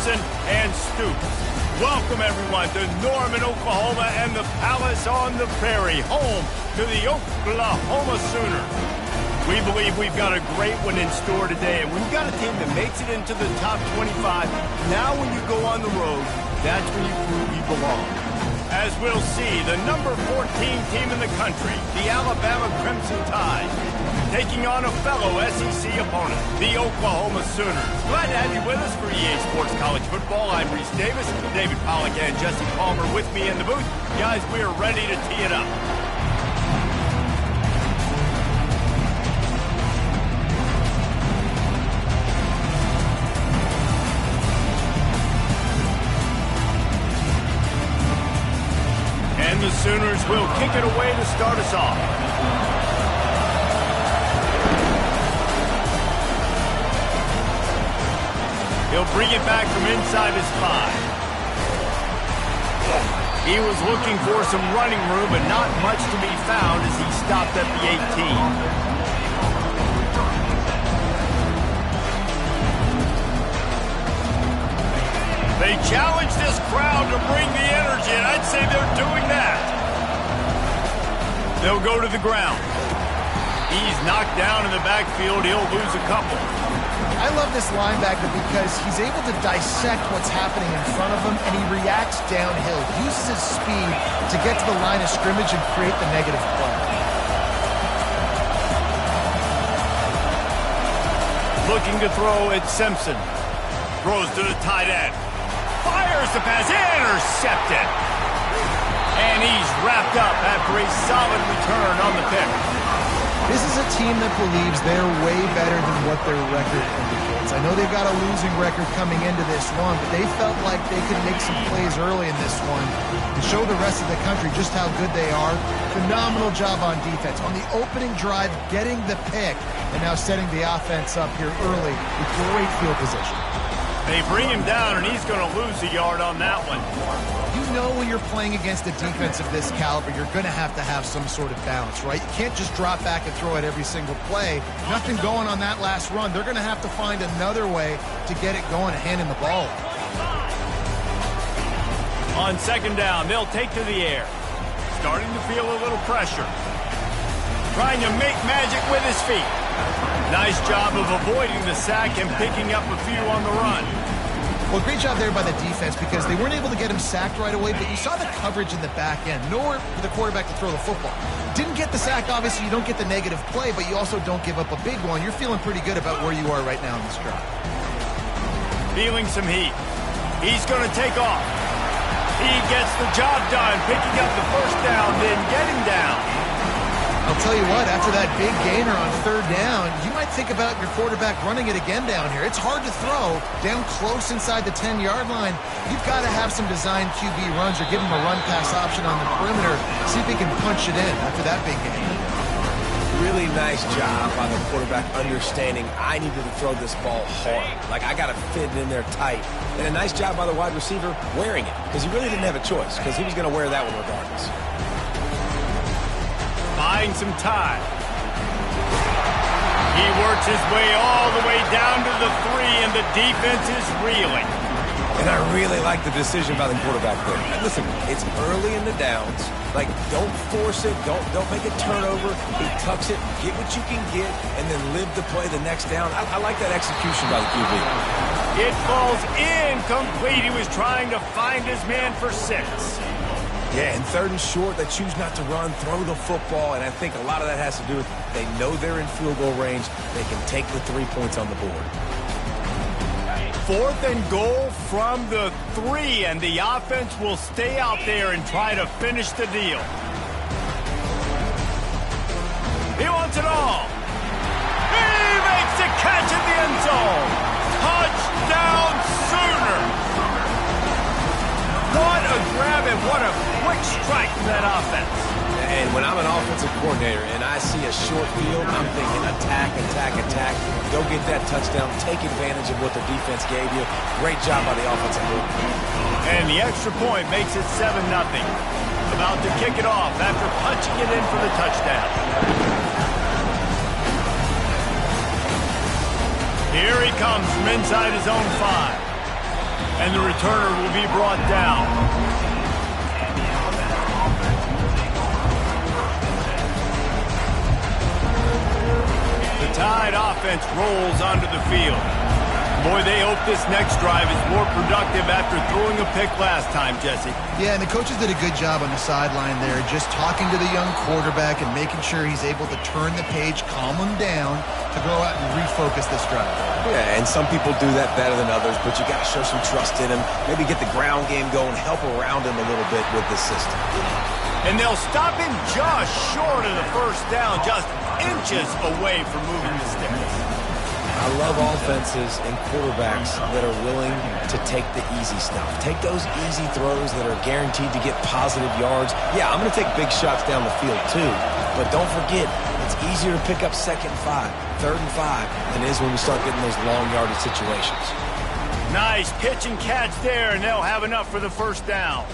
Peterson, and Stoops. Welcome, everyone, to Norman, Oklahoma, and the Palace on the Prairie, home to the Oklahoma Sooners. We believe we've got a great one in store today, and we've got a team that makes it into the top 25. Now when you go on the road, that's when you prove you belong. As we'll see, the number 14 team in the country, the Alabama Crimson Tide, taking on a fellow SEC opponent, the Oklahoma Sooners. Glad to have you with us for EA Sports College Football. I'm Reese Davis, David Pollack and Jesse Palmer with me in the booth. Guys, we are ready to tee it up. The Sooners will kick it away to start us off. He'll bring it back from inside his 5. He was looking for some running room, but not much to be found as he stopped at the 18. They challenge this crowd to bring the energy, and I'd say they're doing that. They'll go to the ground. He's knocked down in the backfield. He'll lose a couple. I love this linebacker because he's able to dissect what's happening in front of him, and he reacts downhill. He uses his speed to get to the line of scrimmage and create the negative play. Looking to throw at Simpson. Throws to the tight end. Fires the pass, intercepted. And he's wrapped up after a solid return on the pick. This is a team that believes they're way better than what their record indicates. I know they've got a losing record coming into this one, but they felt like they could make some plays early in this one to show the rest of the country just how good they are. Phenomenal job on defense. On the opening drive, getting the pick, and now setting the offense up here early with great field position. They bring him down, and he's going to lose a yard on that one. You know when you're playing against a defense of this caliber, you're going to have some sort of balance, right? You can't just drop back and throw it every single play. Nothing going on that last run. They're going to have to find another way to get it going and handing the ball. On second down, they'll take to the air. Starting to feel a little pressure. Trying to make magic with his feet. Nice job of avoiding the sack and picking up a few on the run. Well, great job there by the defense because they weren't able to get him sacked right away, but you saw the coverage in the back end. Nowhere for the quarterback to throw the football. Didn't get the sack, obviously. You don't get the negative play, but you also don't give up a big one. You're feeling pretty good about where you are right now in this drive. Feeling some heat. He's going to take off. He gets the job done, picking up the first down, then getting down. I'll tell you what, after that big gainer on third down, you might think about your quarterback running it again down here. It's hard to throw down close inside the 10-yard line. You've got to have some designed QB runs or give him a run-pass option on the perimeter. See if he can punch it in after that big gain. Really nice job by the quarterback understanding I needed to throw this ball hard. Like, I got to fit it in there tight. And a nice job by the wide receiver wearing it because he really didn't have a choice because he was going to wear that one regardless. Buying some time. He works his way all the way down to the 3, and the defense is reeling. And I really like the decision by the quarterback there. And listen, it's early in the downs. Like, don't force it. Don't make a turnover. He tucks it, get what you can get, and then live to play the next down. I like that execution by the QB. It falls incomplete. He was trying to find his man for 6. Yeah, and third and short, they choose not to run, throw the football, and I think a lot of that has to do with they know they're in field goal range. They can take the 3 points on the board. 4th and goal from the 3, and the offense will stay out there and try to finish the deal. He wants it all. He makes the catch in the end zone. Touchdown, Sooners. What a grab and what a quick strike from that offense. And when I'm an offensive coordinator and I see a short field, I'm thinking attack, attack, attack. Go get that touchdown. Take advantage of what the defense gave you. Great job by the offensive coordinator. And the extra point makes it 7-0. About to kick it off after punching it in for the touchdown. Here he comes from inside his own 5. And the returner will be brought down. The Tide offense rolls onto the field. Boy, they hope this next drive is more productive after throwing a pick last time, Jesse. Yeah, and the coaches did a good job on the sideline there, just talking to the young quarterback and making sure he's able to turn the page, calm him down to go out and refocus this drive. Yeah, and some people do that better than others, but you got to show some trust in him. Maybe get the ground game going, help around him a little bit with this system. And they'll stop him just short of the first down, just inches away from moving the sticks. I love offenses and quarterbacks that are willing to take the easy stuff. Take those easy throws that are guaranteed to get positive yards. Yeah, I'm going to take big shots down the field too, but don't forget, it's easier to pick up 2nd and 5, 3rd and 5 than it is when we start getting those long yardage situations. Nice pitch and catch there, and they'll have enough for the first down.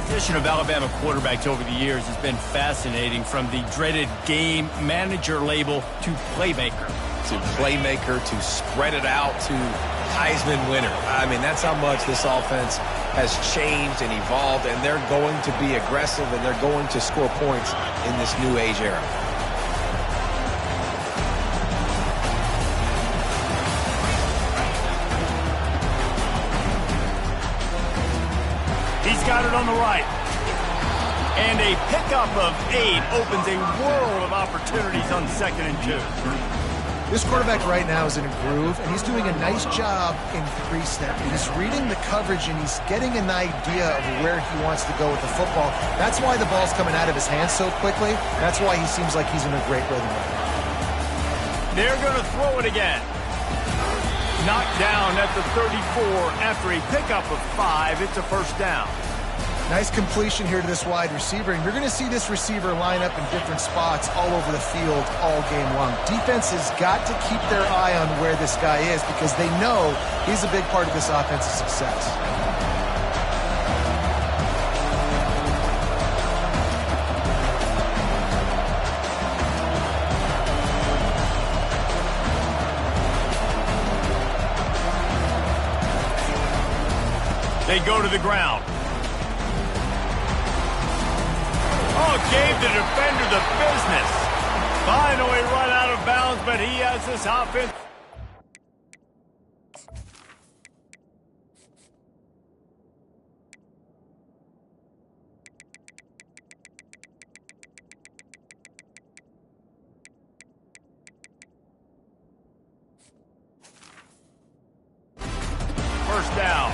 The position of Alabama quarterbacks over the years has been fascinating, from the dreaded game manager label to playmaker. To playmaker, to spread it out, to Heisman winner. I mean, that's how much this offense has changed and evolved, and they're going to be aggressive, and they're going to score points in this new age era. Got it on the right. And a pickup of 8 opens a world of opportunities on 2nd and 2. This quarterback right now is in a groove, and he's doing a nice job in pre-snap. He's reading the coverage, and he's getting an idea of where he wants to go with the football. That's why the ball's coming out of his hands so quickly. That's why he seems like he's in a great rhythm right now. They're going to throw it again. Knocked down at the 34 after a pickup of 5. It's a first down. Nice completion here to this wide receiver, and you're going to see this receiver line up in different spots all over the field all game long. Defense has got to keep their eye on where this guy is because they know he's a big part of this offense's success. They go to the ground. Oh, gave the defender the business. Finally run out of bounds, but he has this offense. First down.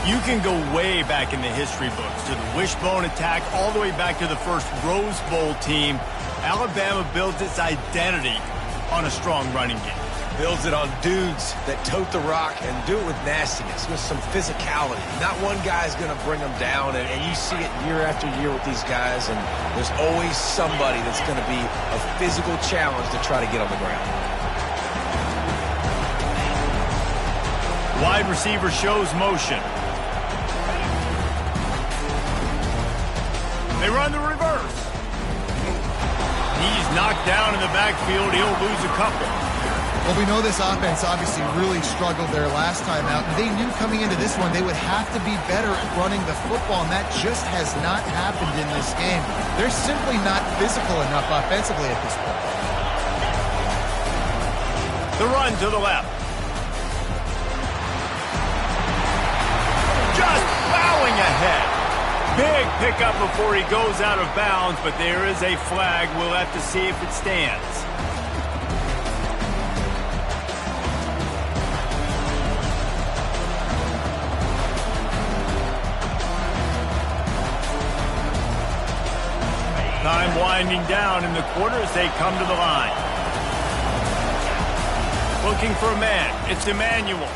You can go way back in the history books to the wishbone attack, all the way back to the first Rose Bowl team. Alabama builds its identity on a strong running game. Builds it on dudes that tote the rock and do it with nastiness, with some physicality. Not one guy's going to bring them down, and you see it year after year with these guys, and there's always somebody that's going to be a physical challenge to try to get on the ground. Wide receiver shows motion. They run the reverse. He's knocked down in the backfield. He'll lose a couple. Well, we know this offense obviously really struggled there last time out. They knew coming into this one they would have to be better at running the football, and that just has not happened in this game. They're simply not physical enough offensively at this point. The run to the left. Just bowing ahead. Big pickup before he goes out of bounds, but there is a flag. We'll have to see if it stands. Time winding down in the quarter as they come to the line. Looking for a man. It's Emmanuel.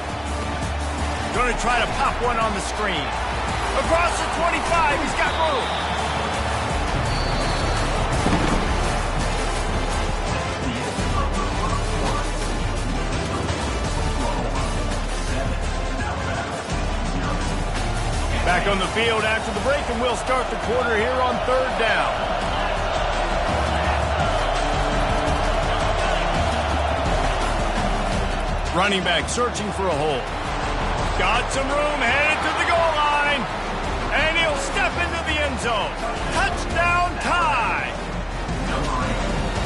Going to try to pop one on the screen. Across the 25. He's got room. Back on the field after the break, and we'll start the quarter here on 3rd down. Running back searching for a hole. Got some room, headed to the goal line. And he'll step into the end zone. Touchdown tie.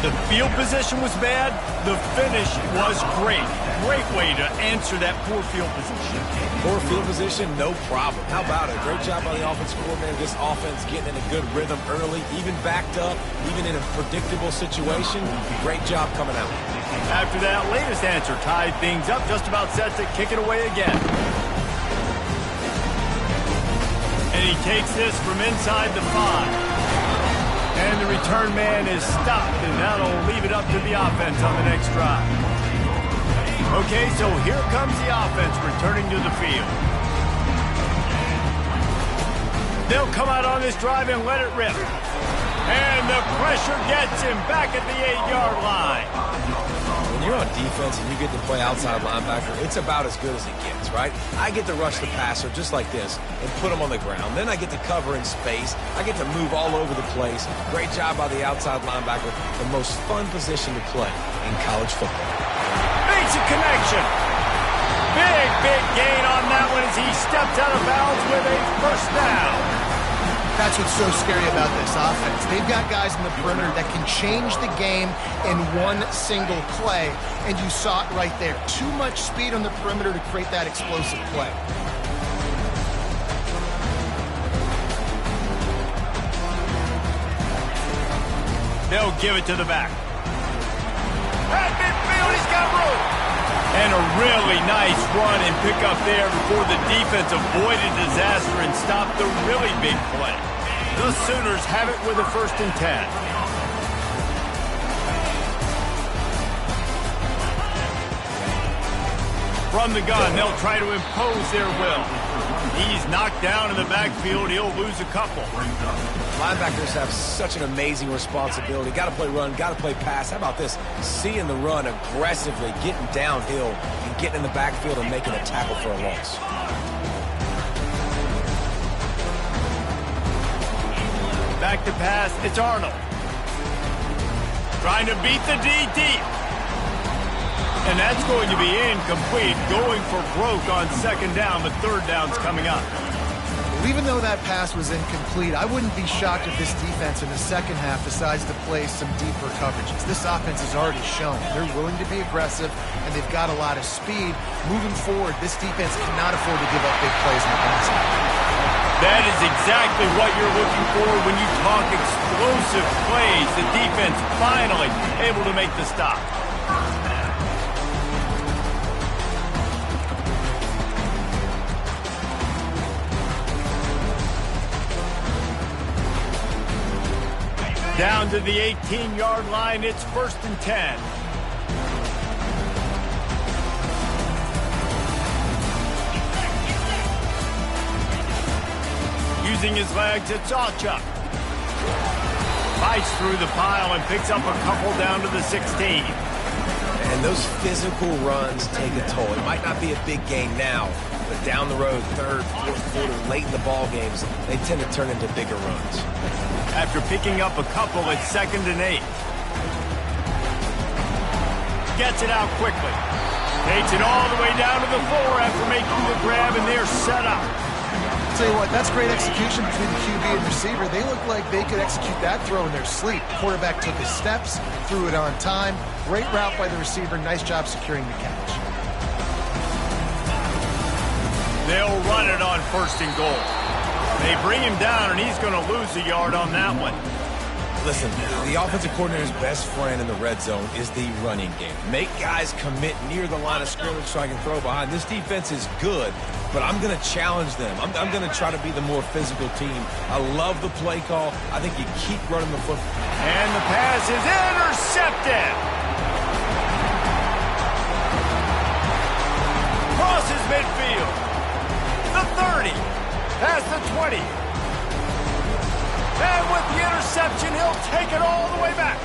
The field position was bad. The finish was great. Great way to answer that poor field position. Poor field position, no problem. How about it? Great job by the offensive coordinator. This offense getting in a good rhythm early, even backed up, even in a predictable situation. Great job coming out. After that latest answer tied things up, just about set to kick it away again. And he takes this from inside the 5. And the return man is stopped, and that'll leave it up to the offense on the next drive. Okay, so here comes the offense returning to the field. They'll come out on this drive and let it rip. And the pressure gets him back at the 8-yard line. When you're on defense and you get to play outside linebacker, it's about as good as it gets, right? I get to rush the passer just like this and put him on the ground. Then I get to cover in space. I get to move all over the place. Great job by the outside linebacker. The most fun position to play in college football. Makes a connection. Big gain on that one as he stepped out of bounds with a first down. That's what's so scary about this offense. They've got guys in the perimeter that can change the game in one single play, and you saw it right there. Too much speed on the perimeter to create that explosive play. They'll give it to the back. At midfield, he's got room. And a really nice run and pick up there before the defense avoided disaster and stopped the really big play. The Sooners have it with a 1st and 10. From the gun, they'll try to impose their will. He's knocked down in the backfield. He'll lose a couple. Linebackers have such an amazing responsibility. Got to play run, got to play pass. How about this? Seeing the run aggressively, getting downhill, and getting in the backfield and making a tackle for a loss. Back to pass, it's Arnold. Trying to beat the D deep. And that's going to be incomplete. Going for broke on 2nd down, but 3rd down's coming up. Even though that pass was incomplete, I wouldn't be shocked if this defense in the second half decides to play some deeper coverages. This offense has already shown they're willing to be aggressive, and they've got a lot of speed. Moving forward, this defense cannot afford to give up big plays in the passing. That is exactly what you're looking for when you talk explosive plays. The defense finally able to make the stop. Down to the 18-yard line, it's 1st and 10. Using his legs, it's Sawchuk. Fights through the pile and picks up a couple down to the 16. And those physical runs take a toll. It might not be a big gain now, but down the road, 3rd, 4th quarter, late in the ball games, they tend to turn into bigger runs. After picking up a couple, it's 2nd and 8. Gets it out quickly. Takes it all the way down to the 4 after making the grab, and they're set up. Tell you what, that's great execution between the QB and receiver. They look like they could execute that throw in their sleep. Quarterback took his steps, threw it on time. Great route by the receiver. Nice job securing the catch. They'll run it on 1st and goal. They bring him down, and he's going to lose a yard on that one. Listen, the offensive coordinator's best friend in the red zone is the running game. Make guys commit near the line of scrimmage so I can throw behind. This defense is good, but I'm going to challenge them. I'm going to try to be the more physical team. I love the play call. I think you keep running the football. And the pass is intercepted. Crosses midfield. The 30. Past the 20. And with the interception, he'll take it all the way back.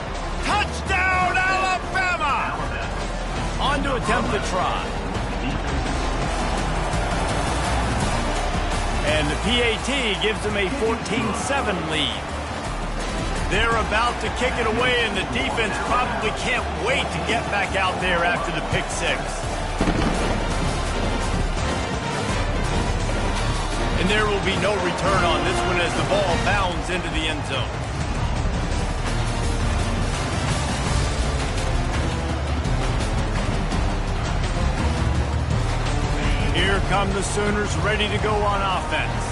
Touchdown, Alabama! On to attempt the try. And the PAT gives them a 14-7 lead. They're about to kick it away, and the defense probably can't wait to get back out there after the pick six. And there will be no return on this one as the ball bounds into the end zone. Here come the Sooners ready to go on offense.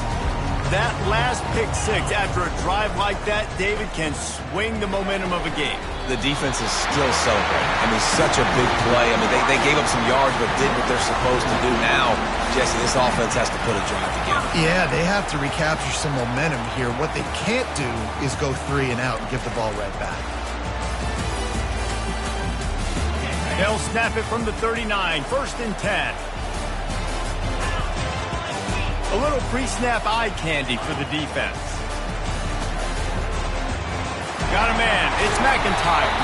That last pick six after a drive like that, David, can swing the momentum of a game. The defense is still celebrating. I mean, such a big play. I mean, they gave up some yards but did what they're supposed to do. Now, Jesse, this offense has to put a drive together. Yeah, they have to recapture some momentum here. What they can't do is go 3 and out and give the ball right back. They'll snap it from the 39, 1st and 10. A little pre-snap eye candy for the defense. Got a man. It's McIntyre.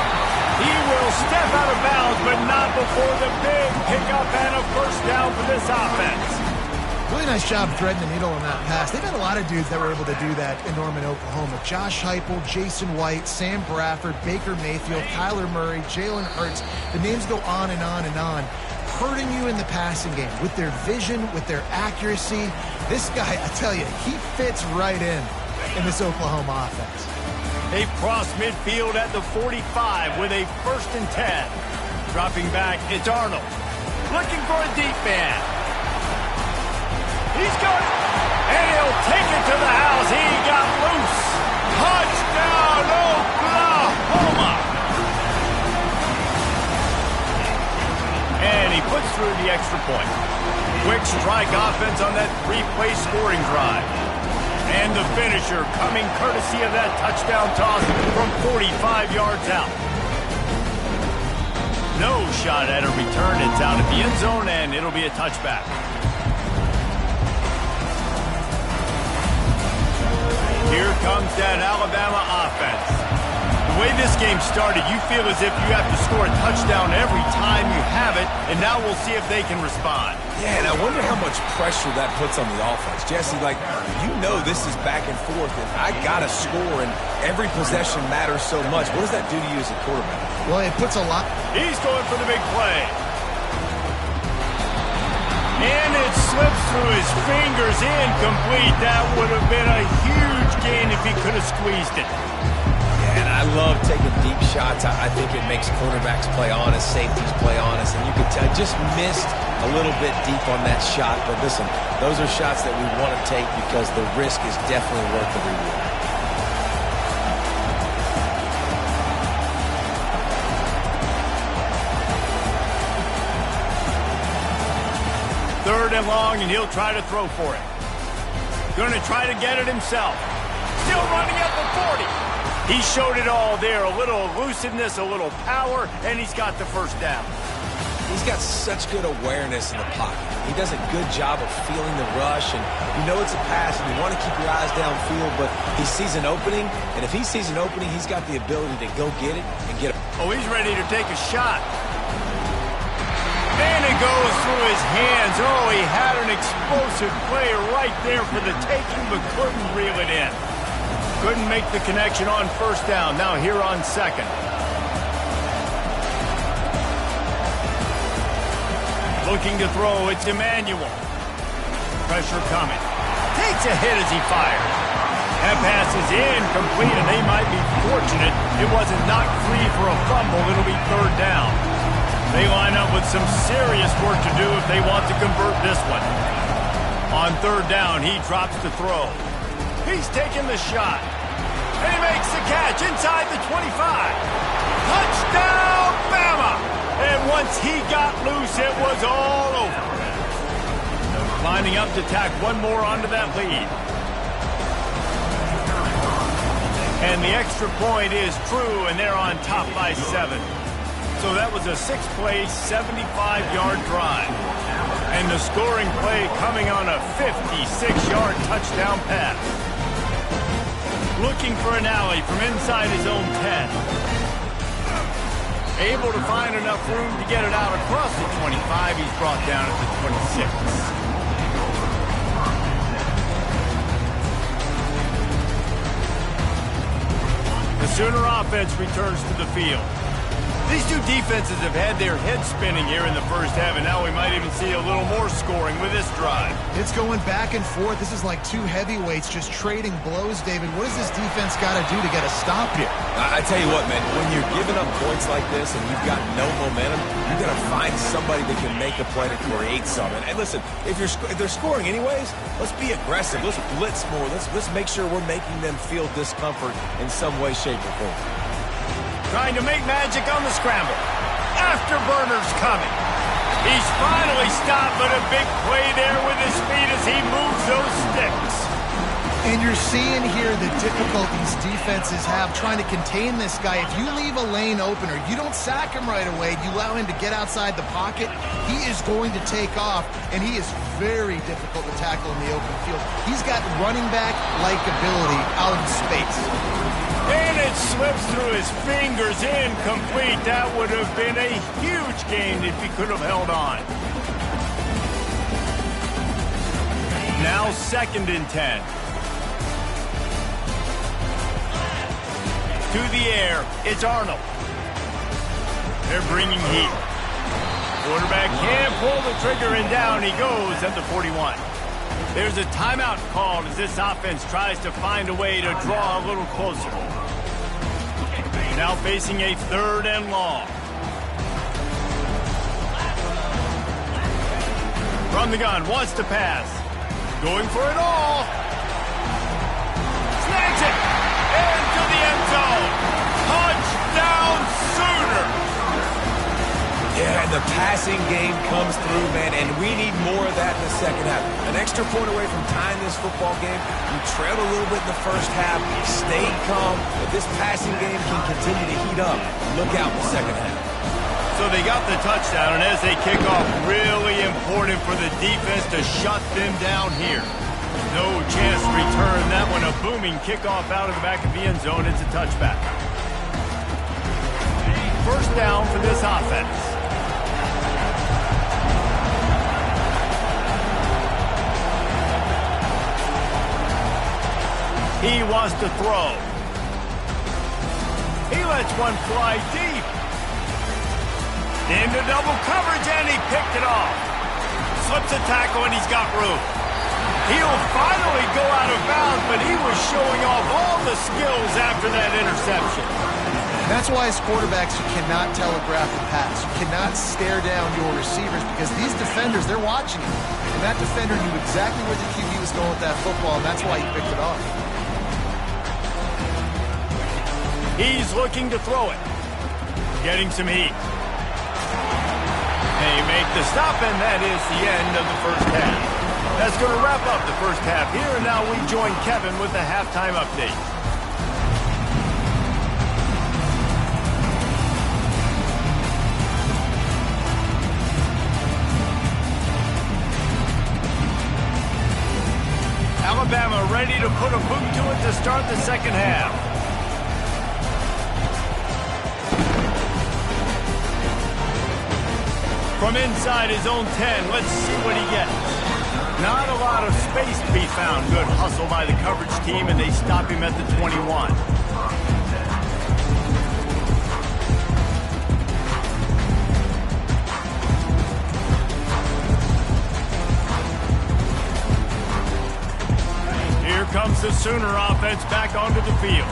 He will step out of bounds, but not before the big pickup and a first down for this offense. Really nice job threading the needle on that pass. They've had a lot of dudes that were able to do that in Norman, Oklahoma. Josh Heupel, Jason White, Sam Bradford, Baker Mayfield, Kyler Murray, Jalen Hurts. The names go on and on and on. Hurting you in the passing game with their vision, with their accuracy. This guy, I tell you, he fits right in this Oklahoma offense. They've crossed midfield at the 45 with a 1st and 10. Dropping back, it's Arnold. Looking for a deep man. He's got it. And he'll take it to the house. He got loose. Touchdown, Oklahoma. And he puts through the extra point. Quick strike offense on that 3-play scoring drive. And the finisher coming courtesy of that touchdown toss from 45 yards out. No shot at a return. It's out at the end zone, and it'll be a touchback. Here comes that Alabama offense. The way this game started, you feel as if you have to score a touchdown every time you have it, and now we'll see if they can respond. Yeah, and I wonder how much pressure that puts on the offense. Jesse, like, you know this is back and forth, and I got to score, and every possession matters so much. What does that do to you as a quarterback? Well, it puts a lot. He's going for the big play. And it slips through his fingers, incomplete. That would have been a huge gain if he could have squeezed it. And I love taking deep shots. I think it makes quarterbacks play honest, safeties play honest, and you could tell just missed a little bit deep on that shot. But listen, those are shots that we want to take because the risk is definitely worth the reward. Third and long, and he'll try to throw for it. Going to try to get it himself. Still running at the 40. He showed it all there, a little elusiveness, a little power, and he's got the first down. He's got such good awareness in the pocket. He does a good job of feeling the rush, and you know it's a pass, and you want to keep your eyes downfield, but he sees an opening, and if he sees an opening, he's got the ability to go get it and get it. Oh, he's ready to take a shot. And it goes through his hands. Oh, he had an explosive play right there for the taking, but couldn't reel it in. Couldn't make the connection on first down. Now here on second. Looking to throw, it's Emmanuel. Pressure coming. Takes a hit as he fires. That pass is incomplete, and they might be fortunate it wasn't knocked free for a fumble. It'll be third down. They line up with some serious work to do if they want to convert this one. On third down, he drops to throw. He's taking the shot. And he makes the catch inside the 25. Touchdown, Bama! And once he got loose, it was all over. Lining up to tack one more onto that lead. And the extra point is true, and they're on top by 7. So that was a 6-play, 75-yard drive. And the scoring play coming on a 56-yard touchdown pass. Looking for an alley from inside his own 10. Able to find enough room to get it out across the 25. He's brought down at the 26. The Sooner offense returns to the field. These two defenses have had their heads spinning here in the first half, and now we might even see a little more scoring with this drive. It's going back and forth. This is like two heavyweights just trading blows, David. What does this defense got to do to get a stop here? I tell you what, man, when you're giving up points like this and you've got no momentum, you got to find somebody that can make a play to create something. And listen, if they're scoring anyways, let's be aggressive. Let's blitz more. Let's make sure we're making them feel discomfort in some way, shape, or form. Trying to make magic on the scramble. Afterburner's coming. He's finally stopped, but a big play there with his feet as he moves those sticks. And you're seeing here the difficulties defenses have trying to contain this guy. If you leave a lane open or you don't sack him right away, you allow him to get outside the pocket, he is going to take off, and he is very difficult to tackle in the open field. He's got running back-like ability out of space. And it slips through his fingers, incomplete. That would have been a huge gain if he could have held on. Now 2nd and 10. To the air, it's Arnold. They're bringing heat. Quarterback can't pull the trigger, and down he goes at the 41. There's a timeout called as this offense tries to find a way to draw a little closer. Now facing a 3rd and long. From the gun, wants to pass. Going for it all. Snags it. Into the end zone. Touchdown, Sooner. Yeah, and the passing game comes through, man, and we need more of that in the second half. An extra point away from tying this football game. You trailed a little bit in the first half, stayed calm, but this passing game can continue to heat up. Look out in the second half. So they got the touchdown, and as they kick off, really important for the defense to shut them down here. No chance to return that one. A booming kickoff out of the back of the end zone. It's a touchback. First down for this offense. He wants to throw. He lets one fly deep. Into double coverage, and he picked it off. Slips a tackle, and he's got room. He'll finally go out of bounds, but he was showing off all the skills after that interception. That's why as quarterbacks, you cannot telegraph the pass. You cannot stare down your receivers because these defenders, they're watching you. And that defender knew exactly where the QB was going with that football, and that's why he picked it off. He's looking to throw it. Getting some heat. They make the stop, and that is the end of the first half. That's going to wrap up the first half here, and now we join Kevin with the halftime update. Alabama ready to put a boot to it to start the second half. From inside his own 10, let's see what he gets. Not a lot of space to be found. Good hustle by the coverage team, and they stop him at the 21. Here comes the Sooner offense back onto the field.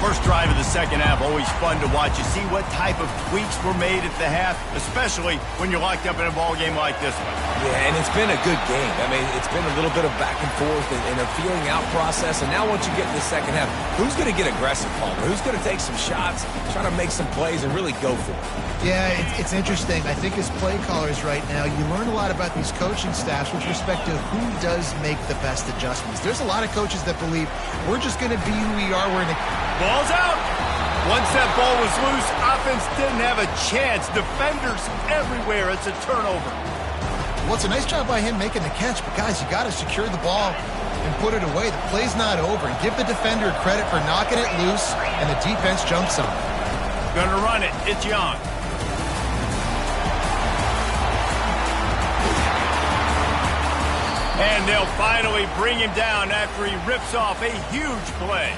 First drive of the second half, always fun to watch. You see what type of tweaks were made at the half, especially when you're locked up in a ball game like this one. Yeah, and it's been a good game. I mean, it's been a little bit of back and forth and a feeling out process. And now once you get in the second half, who's going to get aggressive, Palmer? Who's going to take some shots, try to make some plays, and really go for it? Yeah, it's interesting. I think as play callers right now, you learn a lot about these coaching staffs with respect to who does make the best adjustments. There's a lot of coaches that believe we're just going to be who we are. We're going to... Ball's out. Once that ball was loose, offense didn't have a chance. Defenders everywhere. It's a turnover. Well, it's a nice job by him making the catch, but guys, you got to secure the ball and put it away. The play's not over. And give the defender credit for knocking it loose, and the defense jumps on it. Gonna run it. It's Young. And they'll finally bring him down after he rips off a huge play.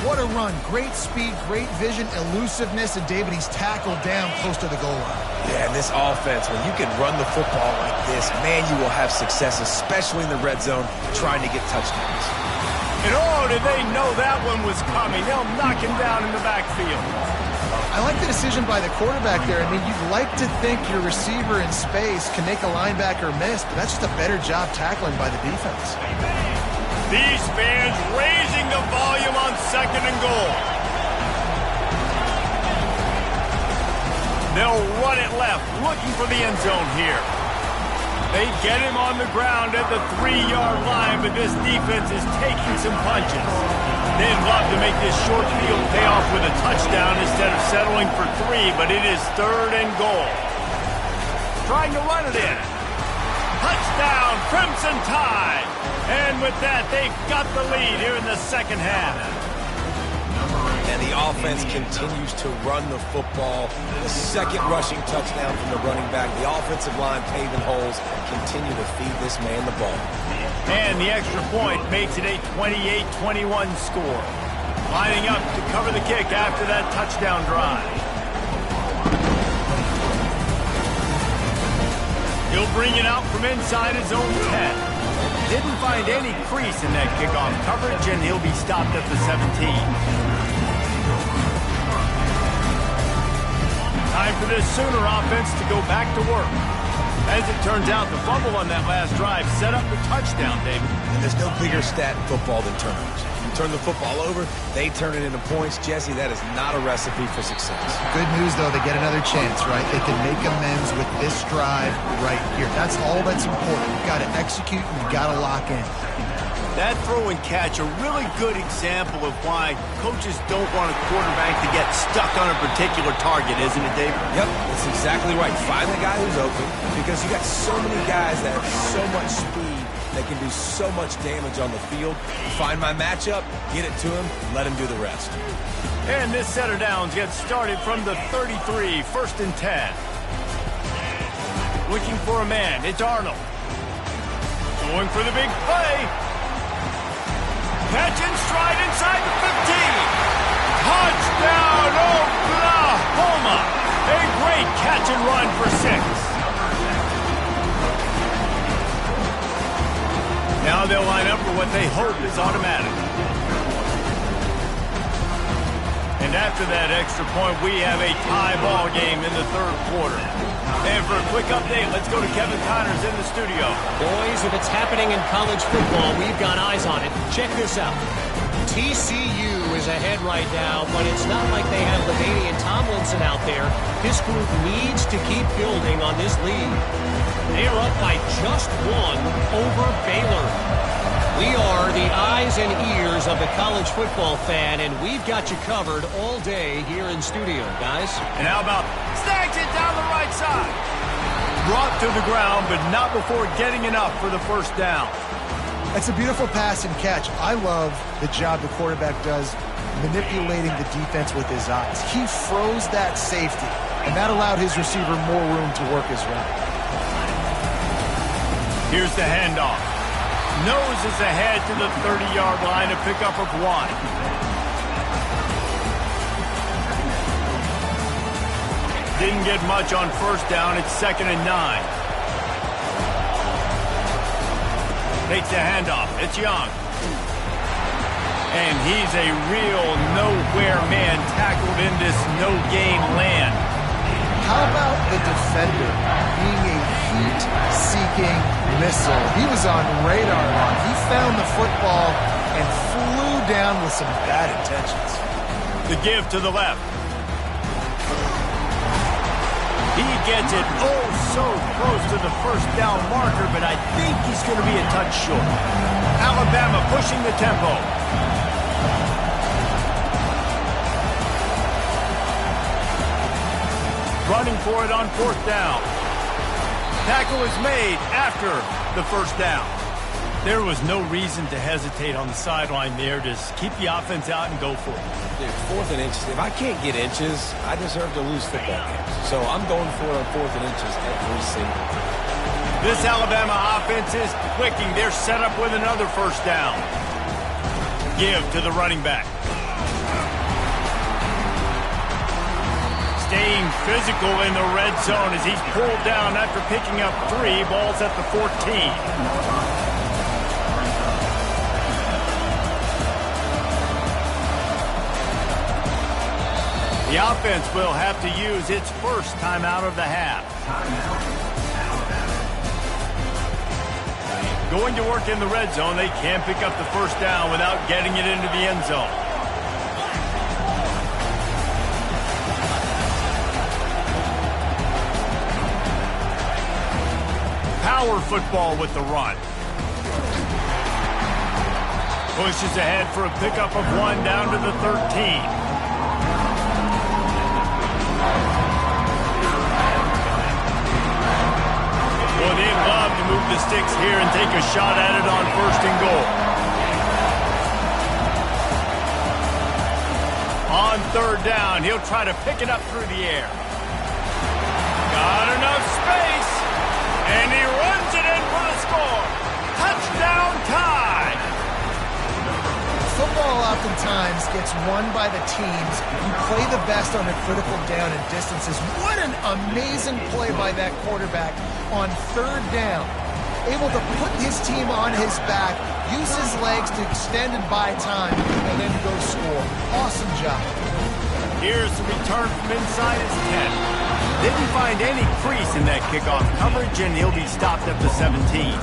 What a run. Great speed, great vision, elusiveness, and David, he's tackled down close to the goal line. Yeah, and this offense, when you can run the football like this, man, you will have success, especially in the red zone, trying to get touchdowns. And oh, did they know that one was coming? They'll knock him down in the backfield. I like the decision by the quarterback there. I mean, you'd like to think your receiver in space can make a linebacker miss, but that's just a better job tackling by the defense. These fans raising the volume on 2nd and goal. They'll run it left, looking for the end zone here. They get him on the ground at the 3-yard line, but this defense is taking some punches. They'd love to make this short field pay off with a touchdown instead of settling for 3, but it is 3rd and goal. Trying to run it in. Touchdown, Crimson Tide. And with that, they've got the lead here in the second half. And the offense continues to run the football. The second rushing touchdown from the running back. The offensive line paving holes. Continue to feed this man the ball. And the extra point makes it a 28-21 score. Lining up to cover the kick after that touchdown drive. He'll bring it out from inside his own 10. Didn't find any crease in that kickoff coverage, and he'll be stopped at the 17. Time for this Sooner offense to go back to work. As it turns out, the fumble on that last drive set up the touchdown, David. And there's no bigger stat in football than turnovers. You turn the football over, they turn it into points. Jesse, that is not a recipe for success. Good news, though, they get another chance, right? They can make amends with this drive right here. That's all that's important. You've got to execute and you've got to lock in. That throw and catch, a really good example of why coaches don't want a quarterback to get stuck on a particular target, isn't it, David? Yep, that's exactly right. Find the guy who's open, because you got so many guys that have so much speed that can do so much damage on the field. Find my matchup, get it to him, let him do the rest. And this set of downs gets started from the 33, 1st and 10. Looking for a man, it's Arnold. Going for the big play. Catch and stride inside the 15. Touchdown, Oklahoma. A great catch and run for 6. Now they'll line up for what they hope is automatic. And after that extra point, we have a tie ball game in the 3rd quarter. And for a quick update, let's go to Kevin Connors in the studio. Boys, if it's happening in college football, we've got eyes on it. Check this out. TCU is ahead right now, but it's not like they have LaDainian Tomlinson out there. This group needs to keep building on this lead. They are up by just 1 over Baylor. We are the eyes and ears of the college football fan, and we've got you covered all day here in studio, guys. And how about snags it down the right side? Brought to the ground, but not before getting enough for the first down. That's a beautiful pass and catch. I love the job the quarterback does manipulating the defense with his eyes. He froze that safety, and that allowed his receiver more room to work his route. Here's the handoff. Noses ahead to the 30-yard line to pick up of 1. Didn't get much on first down. It's 2nd and 9. Takes the handoff. It's Young. And he's a real no square man tackled in this no-gain land. How about the defender being a heat-seeking missile? He was on radar lock. He found the football and flew down with some bad intentions. The give to the left. He gets it oh so close to the first down marker, but I think he's going to be a touch short. Alabama pushing the tempo. Running for it on fourth down. Tackle is made after the first down. There was no reason to hesitate on the sideline there. Just keep the offense out and go for it. Dude, 4th and inches. If I can't get inches, I deserve to lose football games. So I'm going for it on 4th and inches every single time. This Alabama offense is clicking. They're set up with another first down. Give to the running back. Staying physical in the red zone as he's pulled down after picking up 3 balls at the 14. The offense will have to use its first timeout of the half. Going to work in the red zone, they can't pick up the first down without getting it into the end zone. Power football with the run. Pushes ahead for a pickup of 1 down to the 13. Well, they'd love to move the sticks here and take a shot at it on 1st and goal. On 3rd down, he'll try to pick it up through the air. Got enough space, and he runs it in for the score. Touchdown tie. Football oftentimes gets won by the teams who play the best on a critical down and distances. What an amazing play by that quarterback on 3rd down. Able to put his team on his back, use his legs to extend and buy time, and then go score. Awesome job. Here's the return from inside his 10. Didn't find any crease in that kickoff coverage, and he'll be stopped at the 17.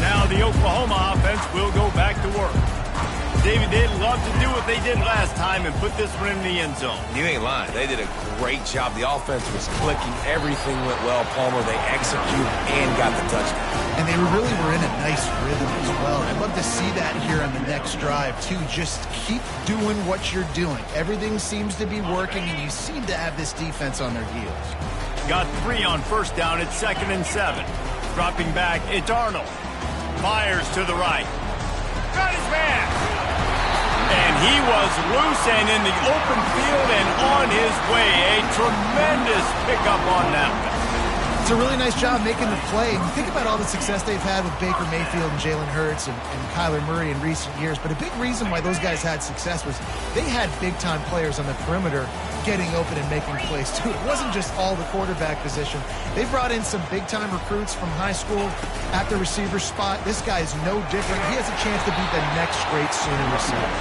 Now the Oklahoma offense will go back to work. David, they'd love to do what they did last time and put this one in the end zone. You ain't lying. They did a great job. The offense was clicking. Everything went well. Palmer, they executed and got the touchdown. And they really were in a nice rhythm as well. I'd love to see that here on the next drive, too. Just keep doing what you're doing. Everything seems to be working, and you seem to have this defense on their heels. Got 3 on 1st down. It's 2nd and 7. Dropping back, it's Arnold. Fires to the right. Got his man. And he was loose and in the open field and on his way. A tremendous pickup on that one. It's a really nice job making the play. And you think about all the success they've had with Baker Mayfield and Jalen Hurts and Kyler Murray in recent years. But a big reason why those guys had success was they had big-time players on the perimeter getting open and making plays, too. It wasn't just all the quarterback position. They brought in some big-time recruits from high school at the receiver spot. This guy's no different. He has a chance to be the next great Sooner receiver.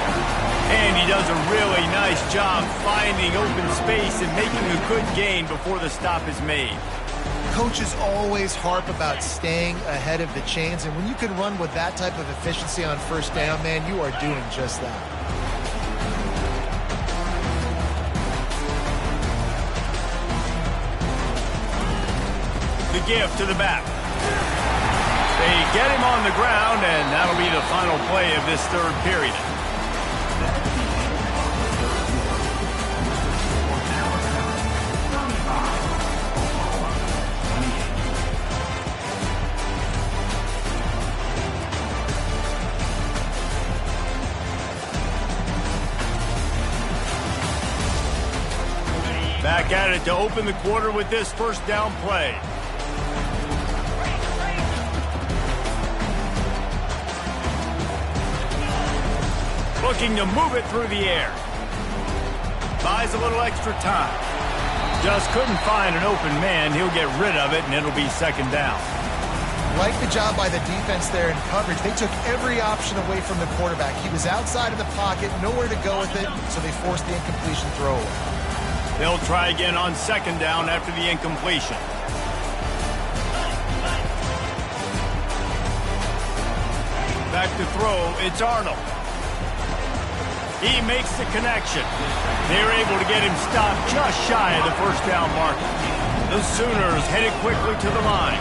And he does a really nice job finding open space and making a good gain before the stop is made. Coaches always harp about staying ahead of the chains, and when you can run with that type of efficiency on 1st down, man, you are doing just that. The give to the back. They get him on the ground, and that'll be the final play of this 3rd period. Back at it to open the quarter with this 1st down play. Looking to move it through the air. Buys a little extra time. Just couldn't find an open man. He'll get rid of it, and it'll be 2nd down. Like the job by the defense there in coverage. They took every option away from the quarterback. He was outside of the pocket, nowhere to go with it, so they forced the incompletion throw away. They'll try again on second down after the incompletion. Back to throw, it's Arnold. He makes the connection. They're able to get him stopped just shy of the first down marker. The Sooners headed quickly to the line.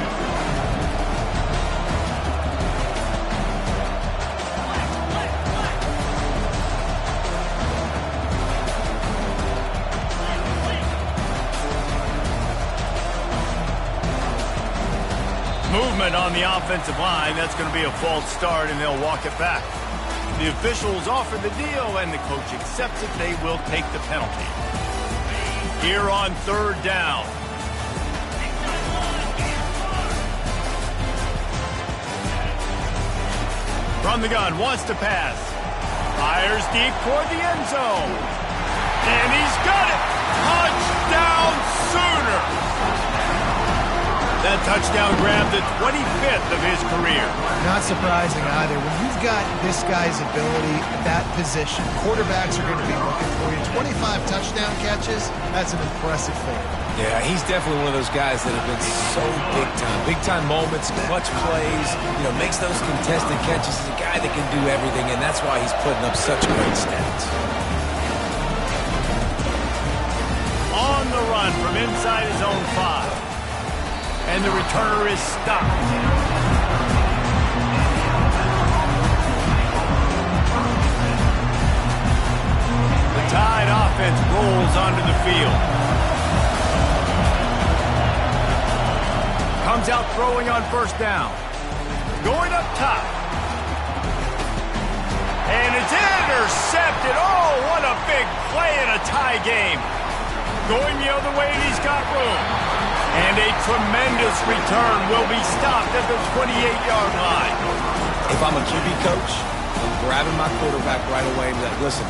Movement on the offensive line. That's going to be a false start, and they'll walk it back. The officials offer the deal, and the coach accepts it. They will take the penalty. Here on third down. From the gun, wants to pass. Fires deep toward the end zone. And he's got it. Touchdown Sooners. That touchdown grabbed the 25th of his career. Not surprising either. When you've got this guy's ability at that position, quarterbacks are going to be looking for you. 25 touchdown catches, that's an impressive thing. Yeah, he's definitely one of those guys that have been so big time. Big time moments, clutch plays, makes those contested catches. He's a guy that can do everything, and that's why he's putting up such great stats. On the run from inside his own 5. And the returner is stopped. The Tide offense rolls onto the field. Comes out throwing on first down. Going up top. And it's intercepted. Oh, what a big play in a tie game. Going the other way, and he's got room. And a tremendous return will be stopped at the 28-yard line. If I'm a QB coach, I'm grabbing my quarterback right away and be like, listen,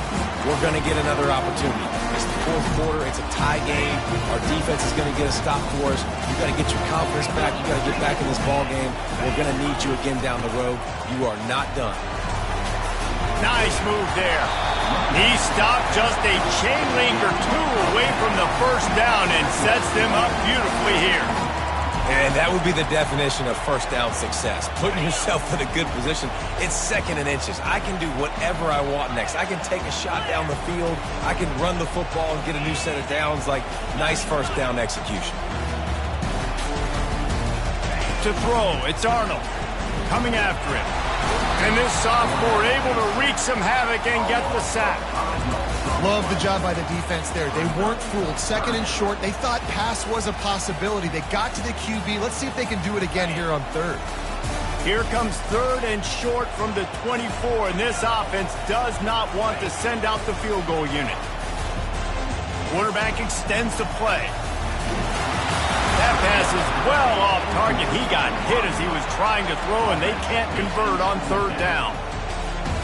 we're going to get another opportunity. It's the fourth quarter. It's a tie game. Our defense is going to get a stop for us. You've got to get your confidence back. You've got to get back in this ball game. We're going to need you again down the road. You are not done. Nice move there. He stopped just a chain link or two away from the first down and sets them up beautifully here. And that would be the definition of first down success. Putting yourself in a good position. It's second and inches. I can do whatever I want next. I can take a shot down the field. I can run the football and get a new set of downs. Like, nice first down execution. To throw, it's Arnold coming after him. And this sophomore able to wreak some havoc and get the sack. Love the job by the defense there. They weren't fooled. Second and short. They thought pass was a possibility. They got to the QB. Let's see if they can do it again here on third. Here comes third and short from the 24, and this offense does not want to send out the field goal unit. Quarterback extends the play. That pass is well off target. He got hit as he was trying to throw, and they can't convert on third down.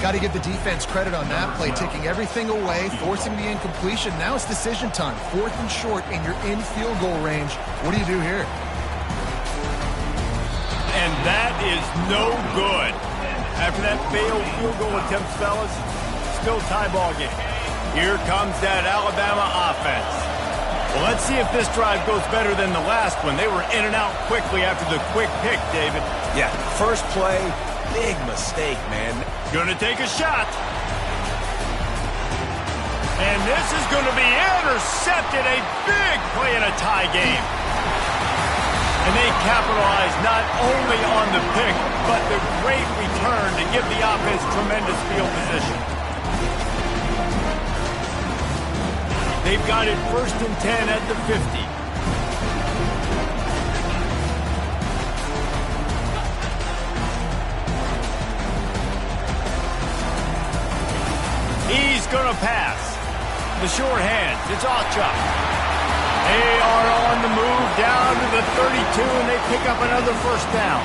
Got to give the defense credit on that play, taking everything away, forcing the incompletion. Now it's decision time. Fourth and short, and you're in field goal range. What do you do here? And that is no good. After that failed field goal attempt, fellas, still tie ball game. Here comes that Alabama offense. Well, let's see if this drive goes better than the last one. They were in and out quickly after the quick pick, David. Yeah, first play, big mistake, man. Gonna take a shot. And this is going to be intercepted. A big play in a tie game. And they capitalize not only on the pick, but the great return to give the offense tremendous field position. They've got it 1st and 10 at the 50. He's going to pass. The short hand. It's Achuk. They are on the move down to the 32, and they pick up another first down.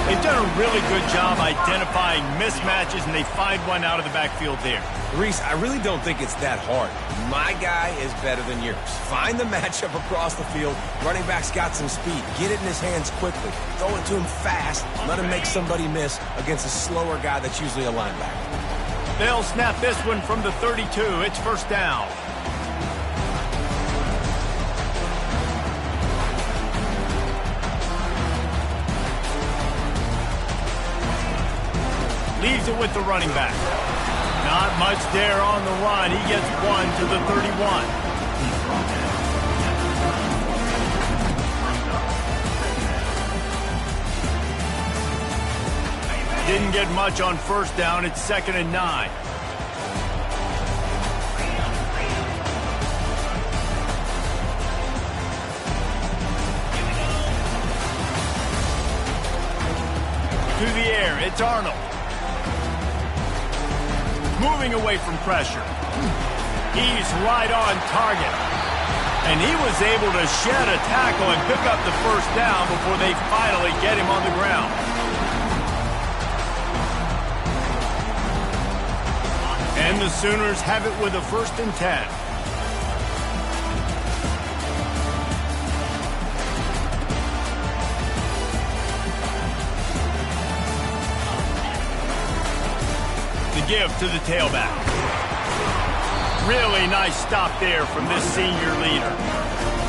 They've done a really good job identifying mismatches, and they find one out of the backfield there. Reese, I really don't think it's that hard. My guy is better than yours. Find the matchup across the field. Running back's got some speed. Get it in his hands quickly. Throw it to him fast. Let him make somebody miss against a slower guy that's usually a linebacker. They'll snap this one from the 32. It's first down. Leaves it with the running back. Not much there on the run. He gets one to the 31. Didn't get much on first down. It's 2nd and 9. To the air, it's Arnold. Moving away from pressure. He's right on target. And he was able to shed a tackle and pick up the first down before they finally get him on the ground. And the Sooners have it with a 1st and 10. Give to the tailback. Really nice stop there from this senior leader.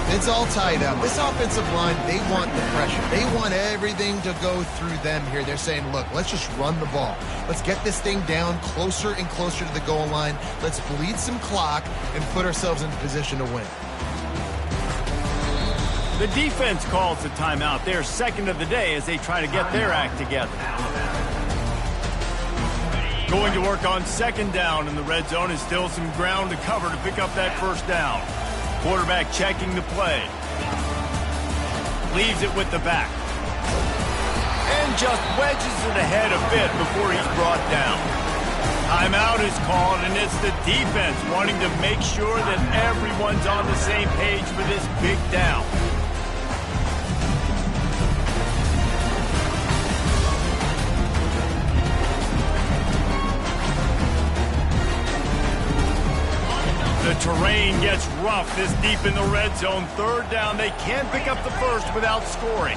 It's all tied up. This offensive line, they want the pressure. They want everything to go through them here. They're saying, look, let's just run the ball. Let's get this thing down closer and closer to the goal line. Let's bleed some clock and put ourselves in position to win. The defense calls the timeout. They're 2nd of the day as they try to get their act together. Going to work on 2nd down, and the red zone is still some ground to cover to pick up that first down. Quarterback checking the play. Leaves it with the back. And just wedges it ahead a bit before he's brought down. Timeout is called, and it's the defense wanting to make sure that everyone's on the same page for this big down. The terrain gets rough this deep in the red zone. 3rd down. They can't pick up the first without scoring.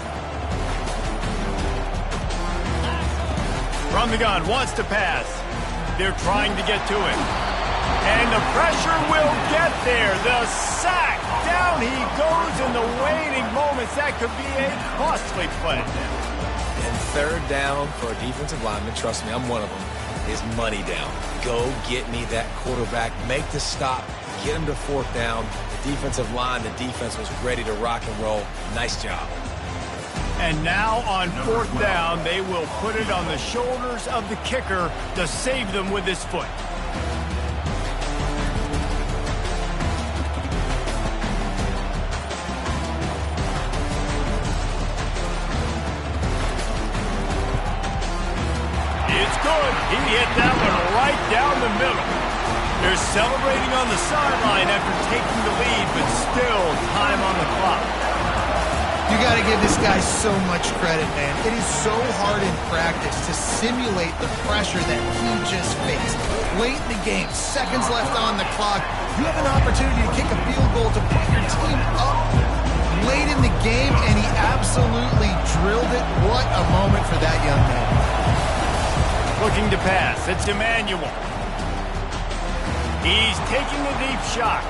From the gun, wants to pass. They're trying to get to him. And the pressure will get there. The sack. Down he goes in the waning moments. That could be a costly play. And 3rd down for a defensive lineman, trust me, I'm one of them, is money down. Go get me that quarterback. Make the stop. Get him to 4th down. The defensive line, the defense was ready to rock and roll. Nice job. And now on 4th down, they will put it on the shoulders of the kicker to save them with his foot. It's good. He hit that one right down the middle. They're celebrating on the sideline after taking the lead, but still time on the clock. You got to give this guy so much credit, man. It is so hard in practice to simulate the pressure that he just faced. Late in the game, seconds left on the clock, you have an opportunity to kick a field goal to put your team up late in the game, and he absolutely drilled it. What a moment for that young man. Looking to pass. It's Emmanuel. He's taking a deep shot.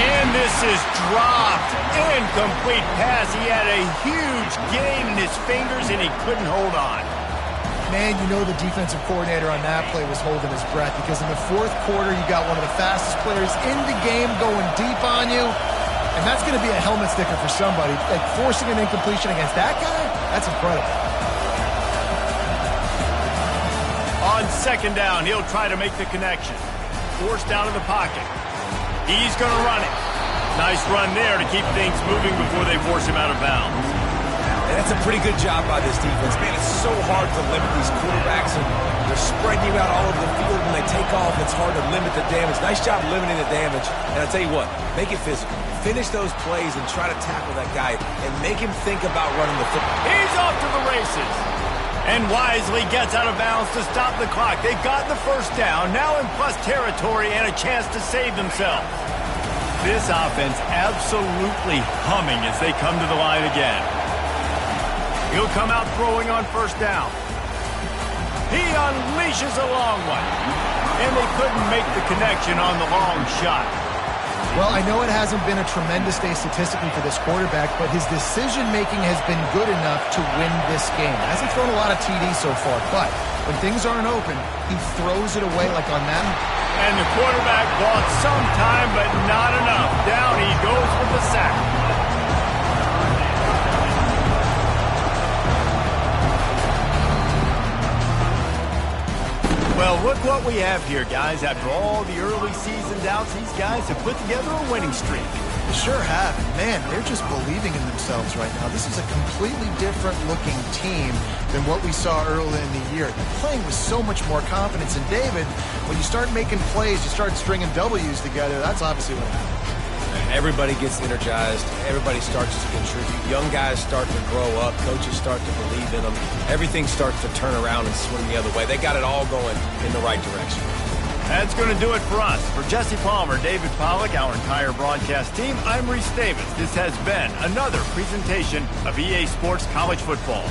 And this is dropped. Incomplete pass. He had a huge gain in his fingers, and he couldn't hold on. Man, you know the defensive coordinator on that play was holding his breath, because in the 4th quarter, you got one of the fastest players in the game going deep on you. And that's going to be a helmet sticker for somebody. Like, forcing an incompletion against that guy, that's incredible. On 2nd down, he'll try to make the connection. Forced out of the pocket. He's going to run it. Nice run there to keep things moving before they force him out of bounds. And that's a pretty good job by this defense. Man, it's so hard to limit these quarterbacks, and they're spreading you out all over the field. When they take off, it's hard to limit the damage. Nice job limiting the damage. And I'll tell you what, make it physical. Finish those plays and try to tackle that guy and make him think about running the football. He's off to the races. And wisely gets out of bounds to stop the clock. They got the first down, now in plus territory and a chance to save themselves. This offense absolutely humming as they come to the line again. He'll come out throwing on first down. He unleashes a long one. And they couldn't make the connection on the long shot. Well, I know it hasn't been a tremendous day statistically for this quarterback, but his decision-making has been good enough to win this game. Hasn't thrown a lot of TDs so far, but when things aren't open, he throws it away like on that. And the quarterback bought some time, but not enough. Down he goes with the sack. Well, look what we have here, guys. After all the early season doubts, these guys have put together a winning streak. They sure have. Man, they're just believing in themselves right now. This is a completely different looking team than what we saw early in the year. They're playing with so much more confidence. And David, when you start making plays, you start stringing W's together, that's obviously what happens. Everybody gets energized. Everybody starts to contribute. Young guys start to grow up. Coaches start to believe in them. Everything starts to turn around and swing the other way. They got it all going in the right direction. That's going to do it for us. For Jesse Palmer, David Pollack, our entire broadcast team, I'm Reese Davis. This has been another presentation of EA Sports College Football.